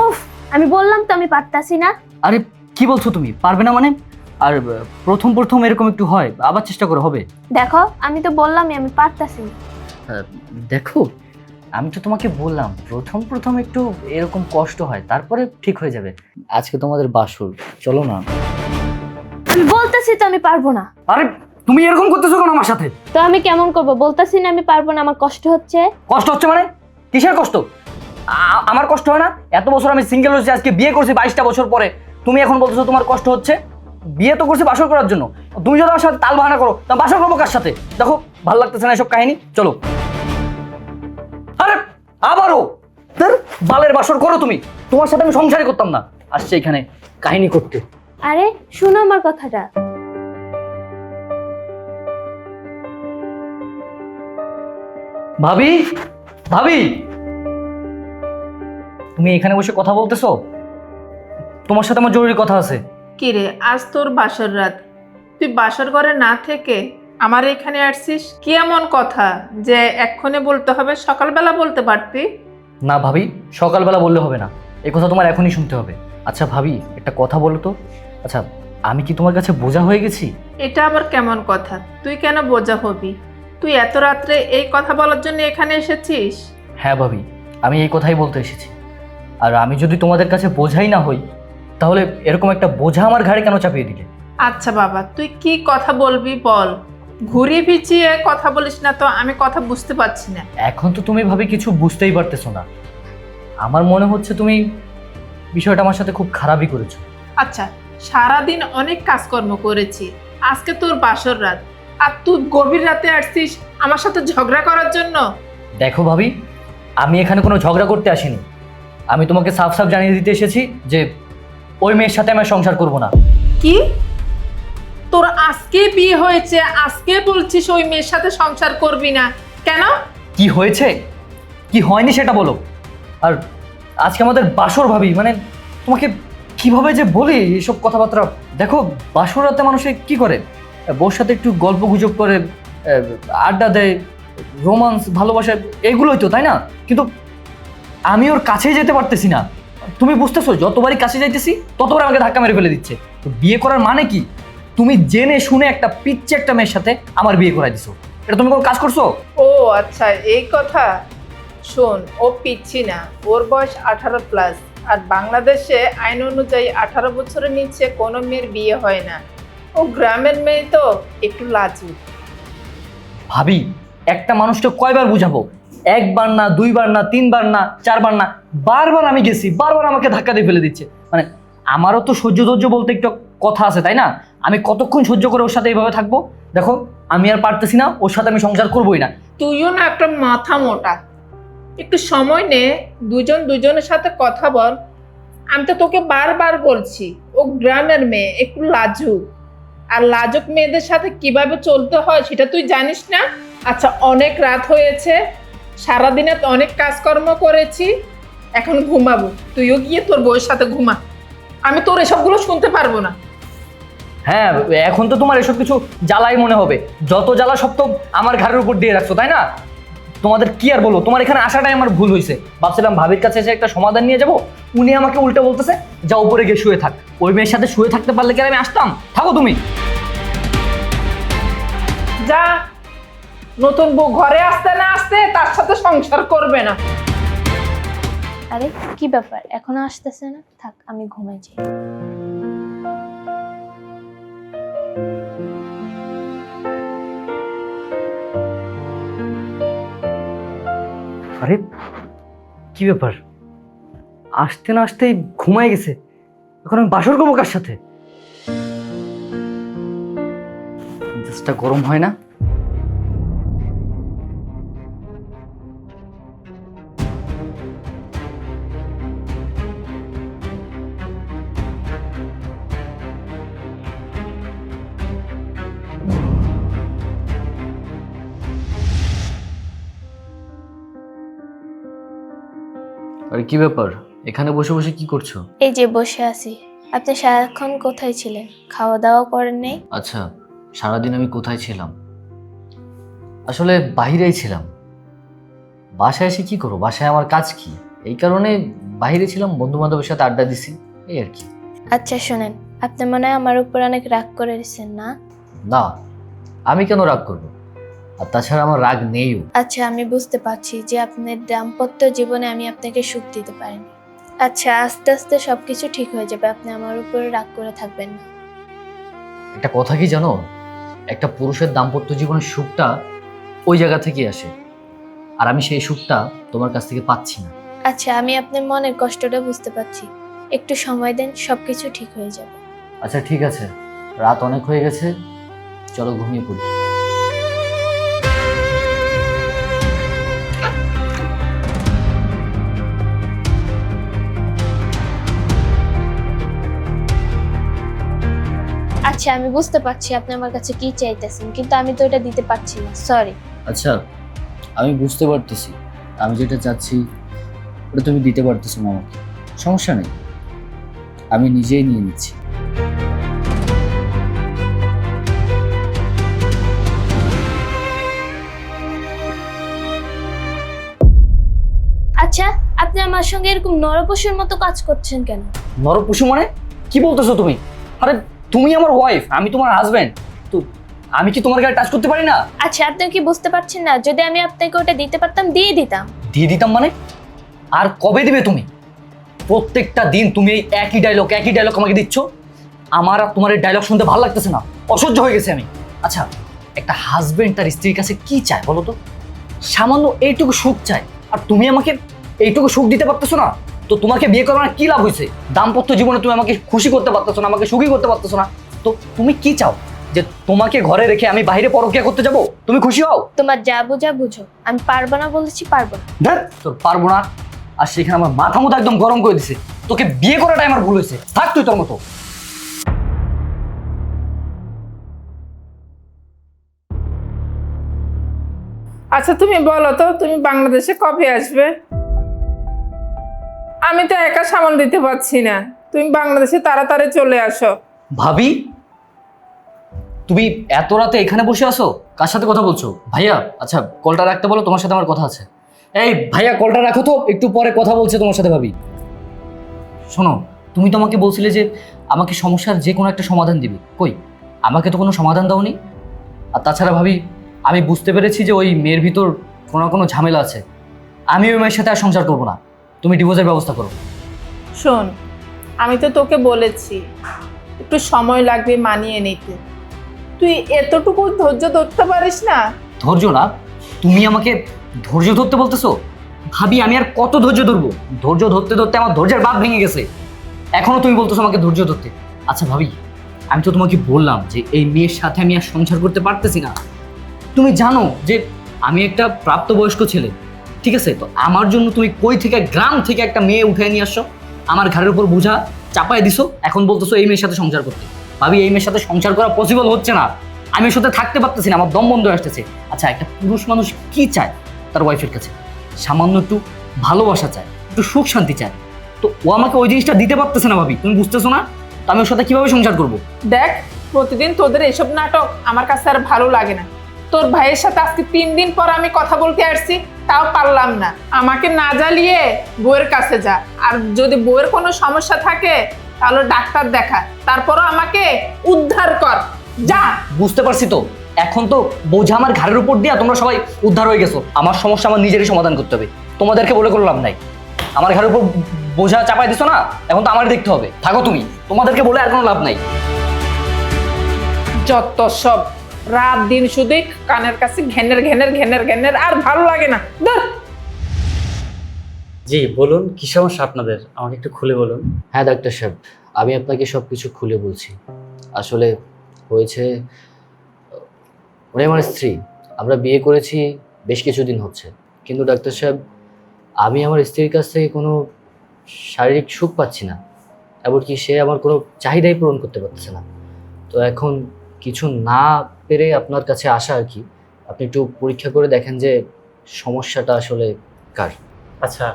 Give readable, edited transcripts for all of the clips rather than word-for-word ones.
উফ, আমি বললাম তো আমি পারতাছি না। আরে কি বলছো তুমি, পারবে না মানে? আর প্রথম প্রথম এরকম একটু হয়, আবার চেষ্টা করো, হবে। দেখো আমি তো বললামই আমি পারতাছি না। দেখো, আমি তো তোমাকে বললাম প্রথম প্রথম একটু এরকম কষ্ট হয়, তারপরে ঠিক হয়ে যাবে। আজকে তোমাদের বাসর, চলো না। আমি বলতেছি তো আমি পারবো না। আরে তুমি এরকম করতেছো কেন আমার সাথে? তো আমি কেমন করব? বলতাছি না আমি পারবো না, আমার কষ্ট হচ্ছে। কষ্ট হচ্ছে মানে? কিসের কষ্ট? আমার কষ্ট হয় না? এত বছর আমি সিঙ্গেল হয়েছি, আজকে বিয়ে করছি 22টা বছর পরে, তুমি এখন বলতেছো তোমার কষ্ট হচ্ছে? বিয়ে তো করছি বাসর করার জন্য। তুমি যদি আমার সাথে তাল বাহানা করো, তা বাসর করবো কার সাথে? দেখো, ভালো লাগতেছে না এসব কাহিনী, চলো। আরে আবারও ধুর, বালের বাসর করো তুমি। তোমার সাথে আমি সংসারই করতাম না, আসছে এখানে কাহিনী করতে। আরে শুনো আমার কথাটা। ভাবি, ভাবি, তুমি এখানে বসে কথা বলতেছো? তোমার সাথে আমার জরুরি কথা আছে। কিরে, আজ তোর বাসর রাত, তুই বাসর ঘরে না থেকে আমার এখানে আসছিস? কি এমন কথা যে এক্ষুনি বলতে হবে? সকালবেলা বলতে পারতি। না ভাবি, সকালবেলা বললে হবে না, এই কথা তোমার এখনই শুনতে হবে। আচ্ছা ভাবি, একটা কথা বলো তো। আচ্ছা, আমি কি তোমার কাছে বোঝা হয়ে গেছি? এটা আবার কেমন কথা? তুই কেন বোঝা হবি? তুই এত রাত্রে এই কথা বলার জন্য এখানে এসেছিস? হ্যাঁ ভাবি, আমি এই কথাই বলতে এসেছি। আর আমি যদি তোমাদের কাছে বোঝাই না হই, তাহলে এরকম একটা বোঝা আমার ঘাড়ে কেন চাপিয়ে দিলে? আচ্ছা বাবা, তুই কি কথা বলবি বল। ঘুরিয়ে পিছিয়ে কথা বলিস না তো, আমি কথা বুঝতে পারছি না। এখন তো তুমি ভাবি কিছু বুঝতেই পারতেছো না। আমার মনে হচ্ছে তুমি বিষয়টা আমার সাথে খুব খারাপই করেছো। আচ্ছা, সারাদিন অনেক কাজকর্ম করেছি, আজকে তোর বাসর রাত, আর তুই গভীর রাতে আসছিস আমার সাথে ঝগড়া করার জন্য? দেখো ভাবি, আমি এখানে কোনো ঝগড়া করতে আসিনি। আমি তোমাকে সাফ সাফ জানিয়ে দিতে এসেছি যে ওই মেয়ের সাথে আমি সংসার করব না। কি? তোর আজকে বিয়ে হয়েছে, আজকে বলছিস ওই মেয়ের সাথে সংসার করবি না? কেন? কি হয়েছে কি হয়নি সেটা বলো। আর আজকে আমাদের বাসর ভাবি, মানে তোমাকে কিভাবে যে বলি এসব কথাবার্তা। দেখো, বাসর রাতে মানুষে কি করে, বউর সাথে একটু গল্প গুজব করে, আড্ডা দেয়, রোমান্স, ভালোবাসা, এগুলোই তো, তাই না? কিন্তু আমি ওর কাছেই যেতে পারতেছি না। তুমি বুঝতেছো, যতবারই কাছে যাইতেছি ততবার আমাকে ধাক্কা মেরে ফেলে দিচ্ছে। তো বিয়ে করার মানে কি? তুমি জেনে শুনে একটা পিচ্ছে একটা মেয়ের সাথে আমার বিয়ে করাই দিছো, এটা তুমি কোনো কাজ করছো? ও আচ্ছা, এই কথা। শোন, ও পিচ্ছি না, ওর বয়স 18+, আর বাংলাদেশে আইন অনুযায়ী 18 বছরের নিচে কোনো মেয়ের বিয়ে হয় না। ও গ্রামের মেয়ে তো, একটু লাজুক। ভাবি, একটা মানুষকে কয়বার বুঝাবো? একবার না, দুইবার না, তিনবার না, চারবার না, বারবার আমি গেছি, বারবার আমাকে ধাক্কা দিয়ে ফেলে দিচ্ছে। মানে আমারও তো সহ্য ধৈর্য বলতে একটা কথা আছে, তাই না? আমি কতক্ষণ সহ্য করে ওর সাথে এইভাবে থাকবো? দেখো, আমি আর পারতেছি না, ওর সাথে আমি সংসার করবোই না। তুইও না একটা মাথা মোটা, একটু সময় নে, দুজন দুজনের সাথে কথা বল। আমি তো তোকে বারবার বলছি, ও গ্রামের মেয়ে, একটু লাজুক। আর লাজুক মেয়েদের সাথে কিভাবে চলতে হয় সেটা তুই জানিস না? আচ্ছা, অনেক রাত হয়েছে, সারাদিনে তো অনেক কাজকর্ম করেছি, এখন ঘুমাবো। তুইও গিয়ে তোর বউয়ের সাথে ঘুমা, আমি তোর এসবগুলো শুনতে পারবো না। হ্যাঁ, এখন তো তোমার এসব কিছু জ্বালাই মনে হবে। যত জ্বালা সব তো আমার ঘাড়ের উপর দিয়ে রাখছো, তাই না? তোমাদের কি আর বলবো, তোমার এখানে আসাটাই আমার ভুল হয়েছে। ভাবছিলাম ভাবির কাছে এসে একটা সমাধান নিয়ে যাবো, উনি আমাকে উল্টো বলতেছে যা উপরে গিয়ে শুয়ে থাক। ওই মেয়ের সাথে শুয়ে থাকতে পারলে কি আর আমি আসতাম? থাকো তুমি। যা, নতুন বউ ঘরে আসতে না আসতে তার সাথে সংসার করবে না। আরে কি ব্যাপার, এখনো আসতেছে না? থাক আমি ঘুমাই যাই। আরে কি ব্যাপার, আসতে না আসতেই ঘুমায় গেছে। এখন আমি বাসর করবো কার সাথে? মেজাজটা গরম হয় না? আরে কি ব্যাপার, এখানে বসে বসে কি করছো? এই যে বসে আছি। আপনি সারাক্ষণ কোথায় ছিলেন? খাওয়া দাওয়া করেন নাই? আচ্ছা, সারাদিন আমি কোথায় ছিলাম? আসলে বাইরেই ছিলাম। বাসায় এসে কি করবো? বাসায় আমার কাজ কি? এই কারণে বাইরে ছিলাম, বন্ধু বান্ধবের সাথে আড্ডা দিছি, এই আর কি। আচ্ছা শোনেন, আপনি মনে হয় আমার উপর অনেক রাগ করে দিচ্ছেন না? না, আমি কেন রাগ করবো? আর তাছাড়া আমার রাগ নেইও। আচ্ছা আমি বুঝতে পারছি যে আপনার দাম্পত্য জীবনে আমি আপনাকে সুখ দিতে পারিনি। আচ্ছা আস্তে আস্তে সবকিছু ঠিক হয়ে যাবে, আপনি আমার উপর রাগ করে থাকবেন না। একটা কথা কি জানো, একটা পুরুষের দাম্পত্য জীবনের সুখটা ওই জায়গা থেকে আসে, আর আমি সেই সুখটা তোমার কাছ থেকে পাচ্ছি না। আচ্ছা আমি আপনার মনের কষ্টটা বুঝতে পারছি, একটু সময় দেন, সবকিছু ঠিক হয়ে যাবে। আচ্ছা ঠিক আছে, রাত অনেক হয়ে গেছে, চলো ঘুমিয়ে পড়ি। আচ্ছা আমি বুঝতে পারছি আপনি আমার কাছে কি চাইতেছেন, কিন্তু আমি তো এটা দিতে পারছি না, সরি। আচ্ছা আমি বুঝতে পারতেছি, আমি যেটা চাচ্ছি ওটা তুমি দিতে পারতেছো না আমাকে, সমস্যা নেই, আমি নিজেই নিয়ে নিচ্ছি। আচ্ছা আপনি আমার সঙ্গে এরকম নরপশুর মতো কাজ করছেন কেন? নরপশু মানে কি বলতেছো তুমি? আরে তুমি আমার ওয়াইফ, আমি তোমার হাজবেন্ড, তো আমি কি তোমার গায়ে টাচ করতে পারি না? আচ্ছা আপনি কি বুঝতে পারছেন না, যদি আমি আপনাকে ওটা দিতে পারতাম দিয়ে দিতাম। দিয়ে দিতাম মানে? আর কবে দিবে তুমি? প্রত্যেকটা দিন তুমি এই একই ডায়লগ আমাকে দিচ্ছ। আমার আর তোমার এই ডায়লগ শুনতে ভালো লাগতেছে না, অসহ্য হয়ে গেছে আমি। আচ্ছা একটা হাজবেন্ড তার স্ত্রীর কাছে কি চায় বলো তো? সামান্য এইটুকু সুখ চায়, আর তুমি আমাকে এইটুকু সুখ দিতে পারতেছো না। তো তোমাকে বিয়ে করার কি লাভ হয়েছে? দাম্পত্য জীবনে তুমি আমাকে খুশি করতে পারতেছো না, আমাকে সুখী করতে পারতেছো না। তো তুমি কি চাও, যে তোমাকে ঘরে রেখে আমি বাইরে পরকীয়া করতে যাব? তুমি খুশি হও? তোমার যা বোঝা বুঝো, আমি পারবো না বলেছি, পারবো না। দেখ তোর পারবো না, আর সেখানে আমার মাথা মতো একদম গরম করে দিছে। তোকে বিয়ে করাটাই আমার ভুল হয়েছে, থাক তুই তোর মতো। আচ্ছা তুমি বলো তো, তুমি বাংলাদেশে কবে আসবে? আমি তো একা সামাল দিতে পারছি না, তুমি বাংলাদেশে তাড়াতাড়ি চলে আসো। ভাবি তুমি এত রাতে এখানে বসে আছো, কার সাথে কথা বলছো? ভাইয়া আচ্ছা কলটা রাখতে বলো, তোমার সাথে আমার কথা আছে। এই ভাইয়া কলটা রাখো তো, একটু পরে কথা বলছে তোমার সাথে। ভাবি শোনো, তুমি তো আমাকে বলছিলে যে আমাকে সমস্যার যে কোনো একটা সমাধান দিবে, কই আমাকে তো কোনো সমাধান দাওনি। আর তাছাড়া ভাবি আমি বুঝতে পেরেছি যে ওই মেয়ের ভিতর কোনো না কোনো ঝামেলা আছে, আমি ওই মেয়ের সাথে আর সংসার করবো না, তুমি ডিভোর্সের ব্যবস্থা করো। শোন, আমি তো তোকে বলেছি একটু সময় লাগবে মানিয়ে নিতে, তুই এতটুকু ধৈর্য ধরতে পারিস না? ধৈর্য না, তুমি আমাকে ধৈর্য ধরতে বলতেছো? ভাবি আমি আর কত ধৈর্য ধরবো? ধৈর্য ধরতে ধরতে আমার ধৈর্যের বাঁধ ভেঙে গেছে, এখনো তুমি বলতেছো আমাকে ধৈর্য ধরতে। আচ্ছা ভাবি আমি তো তোমাকে বললাম যে এই মেয়ের সাথে আমি আর সংসার করতে পারতেছি না। তুমি জানো যে আমি একটা প্রাপ্তবয়স্ক ছেলে, ঠিক আছে? তো আমার জন্য তুমি কই থেকে গ্রাম থেকে একটা মেয়ে উঠে নিয়ে আসছো, আমার ঘাড়ের উপর বোঝা চাপায় দিছো, এখন বলতেছো এই মেয়ের সাথে সংসার করতে। ভাবি এই মেয়ের সাথে সংসার করা পসিবল হচ্ছে না, আমি ওর সাথে থাকতে পারতেছি না, আমার দম বন্ধ হয়ে আসতেছে। আচ্ছা একটা পুরুষ মানুষ কি চায় তার ওয়াইফের কাছে? সামান্য একটু ভালোবাসা চায়, একটু সুখ শান্তি চায়। তো ও আমাকে ওই জিনিসটা দিতে পারতেছে না ভাবি, তুমি বুঝতেছো না? তো আমি ওর সাথে কিভাবে সংসার করবো? দেখ, প্রতিদিন তোদের এসব নাটক আমার কাছে আর ভালো লাগে না। তোর ভাইয়ের সাথে আজকে 3 দিন পর আমি কথা বলতে আসছি, তাও পারলাম না। আমাকে না জ্বালিয়ে বউয়ের কাছে যা, আর যদি বউয়ের কোনো সমস্যা থাকে তাহলে ডাক্তার দেখা, তারপরও আমাকে উদ্ধার কর, যা। বুঝতে পারছি তো, এখন তো বোঝা আমার ঘাড়ের উপর দিয়া তোমরা সবাই উদ্ধার হয়ে গেছো। আমার সমস্যা আমার নিজেরই সমাধান করতে হবে, তোমাদেরকে বলে কোনো লাভ নাই। আমার ঘাড়ের উপর বোঝা চাপাই দিছো না, এখন তো আমার দেখতে হবে, থাকো তুমি, তোমাদেরকে বলে আর কোনো লাভ নাই। যত সব রাত দিন শুধুই কানের কাছে ঘেনের ঘেনের ঘেনের ঘেনের, আর ভালো লাগে না। ধুর। জি বলুন, কি সমস্যা আপনাদের, আমাকে একটু খুলে বলুন। হ্যাঁ ডাক্তার সাহেব, আমি আপনাকে সব কিছু খুলে বলছি। আসলে হয়েছে, উনি আমার স্ত্রী, আমরা বিয়ে করেছি বেশ কিছুদিন হচ্ছে, কিন্তু ডাক্তার সাহেব আমি আমার স্ত্রীর কাছ থেকে কোনো শারীরিক সুখ পাচ্ছি না, এমনকি সে আমার কোনো চাহিদাই পূরণ করতে পারছে না। তো এখন কিছু না পেরে আপনার কাছে আসা আর কি, আপনি একটু পরীক্ষা করে দেখেন যে সমস্যাটা আসলে কার। আচ্ছা,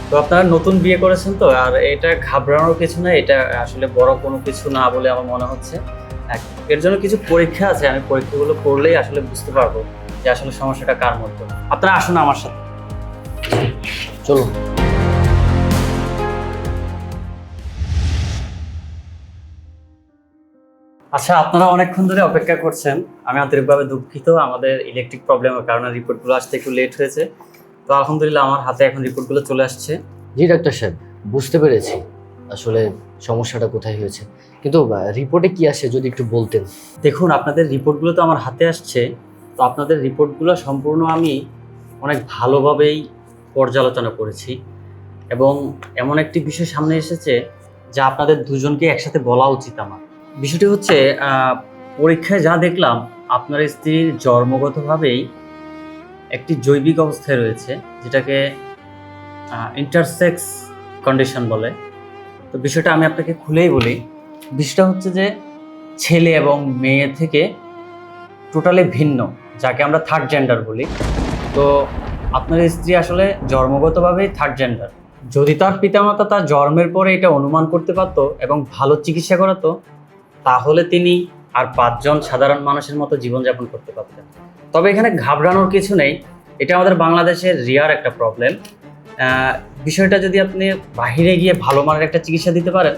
তো আপনারা নতুন বিয়ে করেছেন তো, আর এটা ঘাবড়ানোর কিছু না, এটা আসলে বড় কোনো কিছু না বলে আমার মনে হচ্ছে। এর জন্য কিছু পরীক্ষা আছে, আমি পরীক্ষাগুলো করলেই আসলে বুঝতে পারবো যে আসলে সমস্যাটা কার মধ্যে। আপনারা আসুন আমার সাথে। চলুন। আচ্ছা, আপনারা অনেকক্ষণ ধরে অপেক্ষা করছেন, আমি আন্তরিকভাবে দুঃখিত। আমাদের ইলেকট্রিক প্রবলেমের কারণে রিপোর্টগুলো আসতে একটু লেট হয়েছে। তো আলহামদুলিল্লাহ আমার হাতে এখন রিপোর্টগুলো চলে আসছে। জি ডাক্তার সাহেব, বুঝতে পেরেছি আসলে সমস্যাটা কোথায় হয়েছে, কিন্তু রিপোর্টে কি আসে যদি একটু বলতেন। দেখুন, আপনাদের রিপোর্টগুলো তো আমার হাতে আসছে, তো আপনাদের রিপোর্টগুলো সম্পূর্ণ আমি অনেক ভালোভাবেই পর্যালোচনা করেছি এবং এমন একটি বিষয় সামনে এসেছে যা আপনাদের দুজনকে একসাথে বলা উচিত আমার। বিষয়টি হচ্ছে পরীক্ষায় যা দেখলাম, আপনার স্ত্রীর জন্মগতভাবেই একটি জৈবিক অবস্থায় রয়েছে, যেটাকে ইন্টারসেক্স কন্ডিশন বলে। তো বিষয়টা আমি আপনাকে খুলেই বলি। বিষয়টা হচ্ছে যে ছেলে এবং মেয়ে থেকে টোটালি ভিন্ন, যাকে আমরা থার্ড জেন্ডার বলি। তো আপনার স্ত্রী আসলে জন্মগতভাবেই থার্ড জেন্ডার। যদি তার পিতামাতা তার জন্মের পরে এটা অনুমান করতে পারতো এবং ভালো চিকিৎসা করাতো, তাহলে তিনি আর 5 জন সাধারণ মানুষের মতো জীবনযাপন করতে পারতেন। তবে এখানে ঘাবড়ানোর কিছু নেই, এটা আমাদের বাংলাদেশের রিয়ার একটা প্রবলেম। বিষয়টা যদি আপনি বাহিরে গিয়ে ভালো মানের একটা চিকিৎসা দিতে পারেন,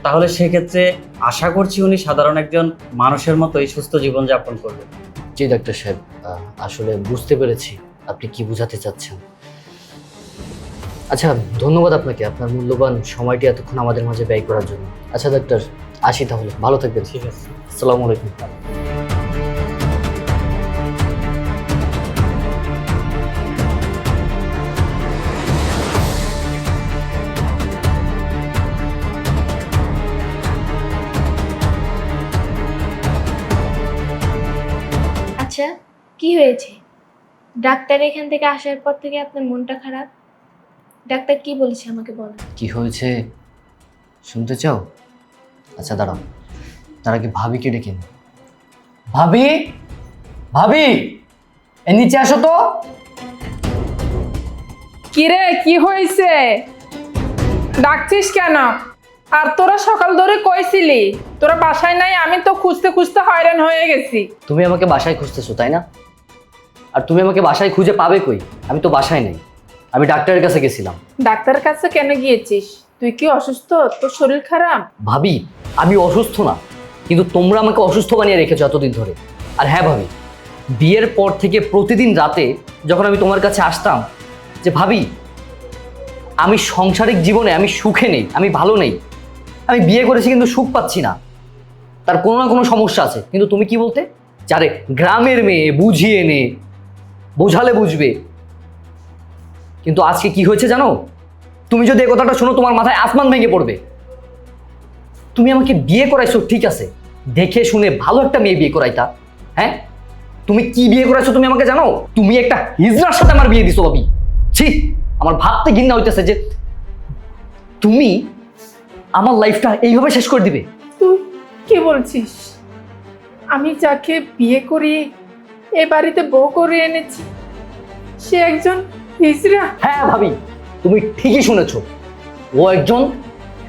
তাহলে সেক্ষেত্রে আশা করছি উনি সাধারণ একজন মানুষের মতোই সুস্থ জীবনযাপন করবেন। জি ডাক্তার সাহেব, আসলে বুঝতে পেরেছি আপনি কি বোঝাতে চাচ্ছেন। আচ্ছা, ধন্যবাদ আপনাকে আপনার মূল্যবান সময়টি এতক্ষণ আমাদের মাঝে ব্যয় করার জন্য। আচ্ছা ডাক্তার, আসি তাহলে, ভালো থাকবেন। ঠিক আছে। আসসালামু আলাইকুম। আচ্ছা, কি হয়েছে? ডাক্তার এখান থেকে আসার পর থেকে আপনার মনটা খারাপ। ডাক্তার কি বলেছে আমাকে বলো। কি হয়েছে শুনতে চাও? আচ্ছা দাঁড়াও, তার আগে ভাবিকে ডেকে নি। ভাবি, ভাবি, এ নিচে আসো তো। কিরে, কি হয়েছে? ডাকছিস কেন? আর তোরা সকাল ধরে কইছিলি তোরা বাসায় নাই, আমি তো খুঁজতে খুঁজতে হয়রান হয়ে গেছি। তুমি আমাকে বাসায় খুঁজতেছো তাই না? আর তুমি আমাকে বাসায় খুঁজে পাবে কই? আমি তো বাসায় নেই, আমি ডাক্তারের কাছে গেছিলাম। ডাক্তারের কাছে কেন গিয়েছিস? তুই কি অসুস্থ? তোর শরীর খারাপ? ভাবি, আমি অসুস্থ না, কিন্তু তোমরা আমাকে অসুস্থ বানিয়ে রেখেছো এতদিন ধরে। আর হ্যাঁ ভাবি, বিয়ের পর থেকে প্রতিদিন রাতে যখন আমি তোমার কাছে আসতাম যে ভাবি আমি সাংসারিক জীবনে আমি সুখে নেই, আমি ভালো নেই, আমি বিয়ে করেছি কিন্তু সুখ পাচ্ছি না, তার কোনো না কোনো সমস্যা আছে, কিন্তু তুমি কি বলতে? যারে গ্রামের মেয়ে, বুঝিয়ে নে, বোঝালে বুঝবে। কিন্তু আজকে কি হয়েছে জানো? তুমি যদি এই কথাটা শোনো তোমার মাথায় আসমান ভেঙে পড়বে। তুমি আমাকে বিয়ে করাইছো ঠিক আছে, দেখে শুনে ভালো একটা মেয়ে বিয়ে করাইতা। হ্যাঁ, তুমি কি বিয়ে করাইছো তুমি আমাকে জানো? তুমি একটা হিজড়ার সাথে আমার বিয়ে দিছো ভাবি। ছি, আমার ভাবতে ঘৃণা হইতেছে যে তুমি আমার লাইফটা এইভাবে শেষ করে দিবে। তুই কি বলছিস? আমি যাকে বিয়ে করি এ বাড়িতে বউ করে এনেছি, সে একজন হিজড়া? হ্যাঁ ভাবি, তুমি ঠিকই শুনেছো, ও একজন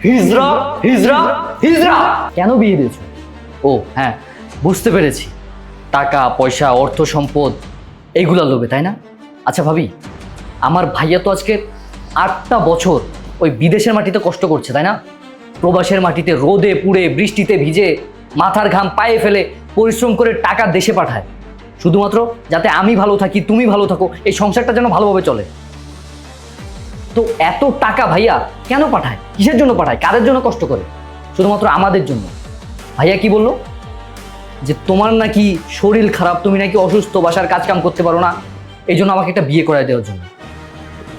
হিজড়া। হিজড়া, হিজড়া। কেন বিয়ে দিয়েছো? ও হ্যাঁ, বুঝতে পেরেছি, টাকা পয়সা, অর্থ সম্পদ, এইগুলা লোভে, তাই না? আচ্ছা ভাবি, আমার ভাইয়া তো আজকে 8টা বছর ওই বিদেশের মাটিতে কষ্ট করছে, তাই না? প্রবাসের মাটিতে রোদে পুড়ে বৃষ্টিতে ভিজে মাথার ঘাম পায়ে ফেলে পরিশ্রম করে টাকা দেশে পাঠায়, শুধুমাত্র যাতে আমি ভালো থাকি, তুমি ভালো থাকো, এই সংসারটা যেন ভালোভাবে চলে। তো এত টাকা ভাইয়া কেন পাঠায়? কিসের জন্য পাঠায়? কাদের জন্য কষ্ট করে? শুধুমাত্র আমাদের জন্য। ভাইয়া কি বললো? যে তোমার নাকি শরীর খারাপ, তুমি নাকি অসুস্থ, বাসার কাজ কাম করতে পারো না, এই জন্য আমাকে একটা বিয়ে করাই দেওয়ার জন্য।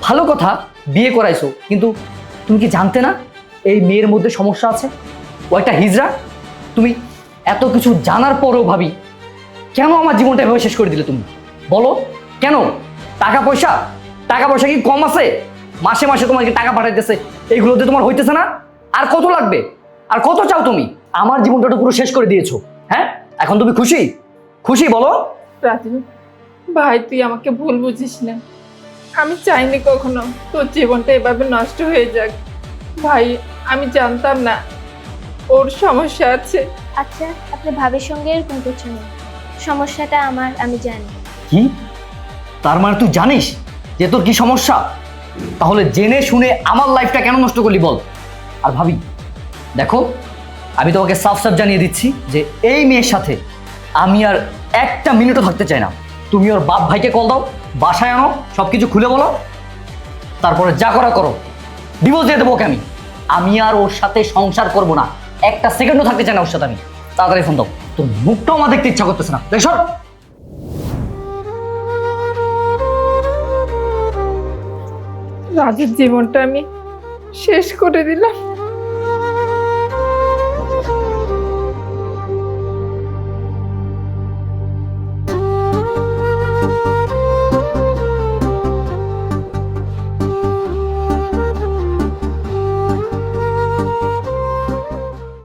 ভালো কথা, বিয়ে করাইছো, কিন্তু তুমি কি জানতে না এই মেয়ের মধ্যে সমস্যা আছে? ও একটা হিজড়া। তুমি এত কিছু জানার পরেও ভাবি কেন আমার জীবনটা এভাবে শেষ করে দিলে তুমি? বলো কেন? টাকা পয়সা, টাকা পয়সা কি কম আছে? মাসে মাসে তোমাকে টাকা পাঠাইতেছে, এইগুলোতে তোমার হইতেছে না? আর কত লাগবে? আর কত চাও তুমি? আমার জীবনটা তো পুরো শেষ করে দিয়েছো। হ্যাঁ, এখন তুমি খুশি? খুশি বলো? রাজু ভাই, তুই আমাকে ভুল বুঝিস না। আমি চাইনি কখনো তোর জীবনটা এভাবে নষ্ট হয়ে যাক। ভাই, আমি জানতাম না ওর সমস্যা আছে। আচ্ছা, আপনি ভাবির সঙ্গে এরকম করছেন না। সমস্যাটা আমার, আমি জানি। কি? তার মানে তুই জানিস যে তোর কি সমস্যা? তাহলে জেনে শুনে আমার লাইফটা কেন নষ্ট করলি বল? আর ভাবি দেখো, আমি তোমাকে সাফ সাফ জানিয়ে দিচ্ছি যে এই মেয়ের সাথে আমি আর একটা মিনিটও থাকতে চাই না। তুমি ওর বাপ ভাইকে কল দাও, বাসায় আনো, সব কিছু খুলে বলো, তারপরে যা করা করো। ডিভোর্স দিয়ে দেবো ওকে আমি। আমি আর ওর সাথে সংসার করব না, একটা সেকেন্ডও থাকতে চাই না ওর সাথে আমি। তাড়াতাড়ি ফোন দাও, তোর মুখটাও আমার দেখতে ইচ্ছা করতেছে না। দেখো রাজুর জীবনটা আমি শেষ করে দিলাম।